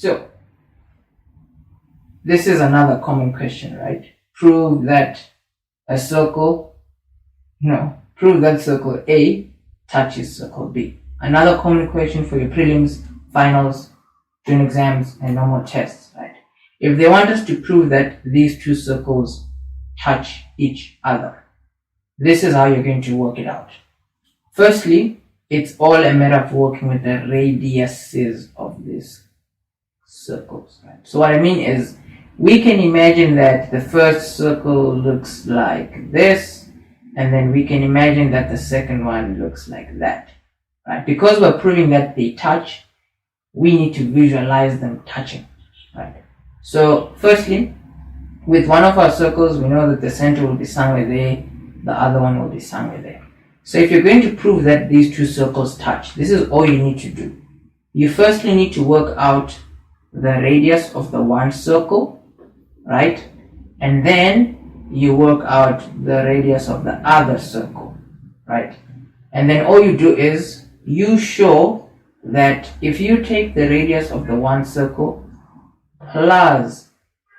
So this is another common question, right? Prove that circle A touches circle B. Another common question for your prelims, finals, student exams, and normal tests, right? If they want us to prove that these two circles touch each other, this is how you're going to work it out. Firstly, it's all a matter of working with the radiuses of these circles, right? So what I mean is, we can imagine that the first circle looks like this, and then we can imagine that the second one looks like that, right? Because we're proving that they touch, we need to visualize them touching, right? So firstly, with one of our circles, we know that the center will be somewhere there, the other one will be somewhere there. So if you're going to prove that these two circles touch, this is all you need to do. You firstly need to work out the radius of the one circle, right? And then you work out the radius of the other circle, right? And then all you do is you show that if you take the radius of the one circle plus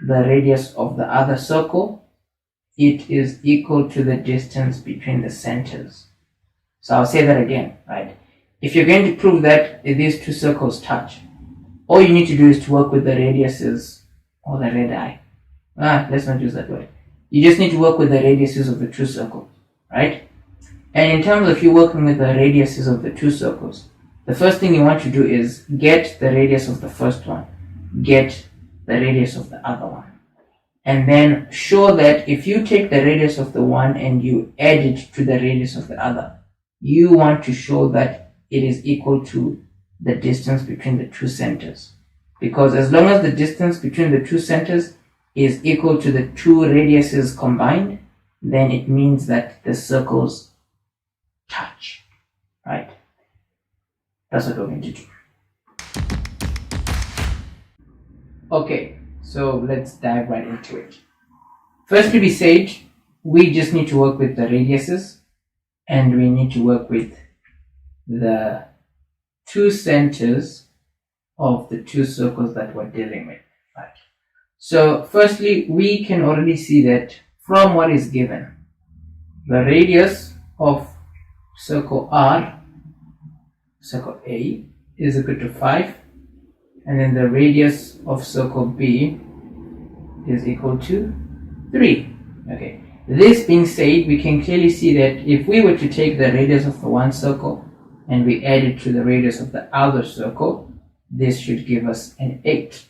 the radius of the other circle, it is equal to the distance between the centers. So I'll say that again, right? If you're going to prove that these two circles touch, all you need to do is to work with the radiuses or the radii. Let's not use that word. You just need to work with the radiuses of the two circles, right? And in terms of you working with the radiuses of the two circles, the first thing you want to do is get the radius of the first one, get the radius of the other one, and then show that if you take the radius of the one and you add it to the radius of the other, you want to show that it is equal to the distance between the two centers. Because as long as the distance between the two centers is equal to the two radiuses combined, then it means that the circles touch, right? That's what we're going to do. Okay, so let's dive right into it. First, to be said, we just need to work with the radiuses, and we need to work with the two centers of the two circles that we're dealing with, right? So firstly, we can already see that from what is given, the radius of circle R, circle A, is equal to 5, and then the radius of circle B is equal to 3. Okay. This being said, we can clearly see that if we were to take the radius of the one circle and we add it to the radius of the other circle, this should give us an 8.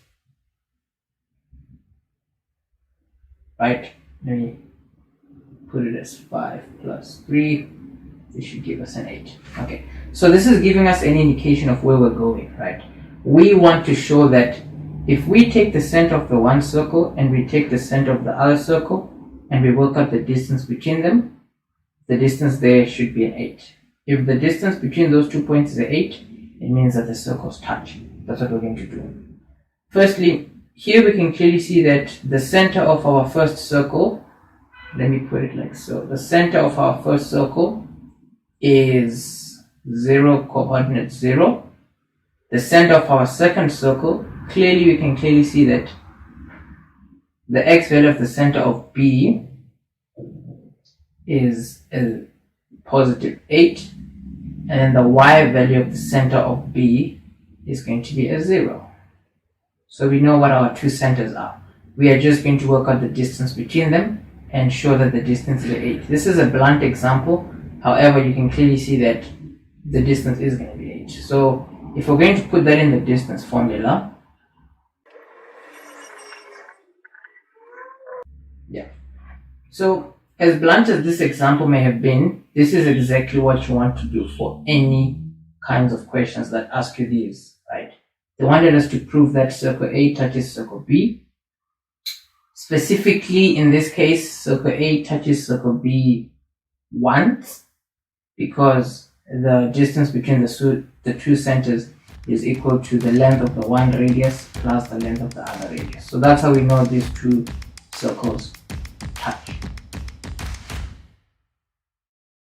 Right? Let me put it as 5 plus 3. This should give us an 8. Okay. So this is giving us an indication of where we're going, right? We want to show that if we take the center of the one circle and we take the center of the other circle and we work out the distance between them, the distance there should be an 8. If the distance between those 2 points is an 8, it means that the circles touch. That's what we're going to do. Firstly, here we can clearly see that the center of our first circle, let me put it like so, the center of our first circle is 0, coordinate 0. The center of our second circle, clearly we can clearly see that the x value of the center of B is a positive 8, and then the y value of the center of B is going to be a 0. So we know what our two centers are. We are just going to work out the distance between them and show that the distance is 8. This is a blunt example. However, you can clearly see that the distance is going to be 8. So if we're going to put that in the distance formula, so as blunt as this example may have been, this is exactly what you want to do for any kinds of questions that ask you these, right? They wanted us to prove that circle A touches circle B. Specifically, in this case, circle A touches circle B once, because the distance between the two centers is equal to the length of the one radius plus the length of the other radius. So that's how we know these two circles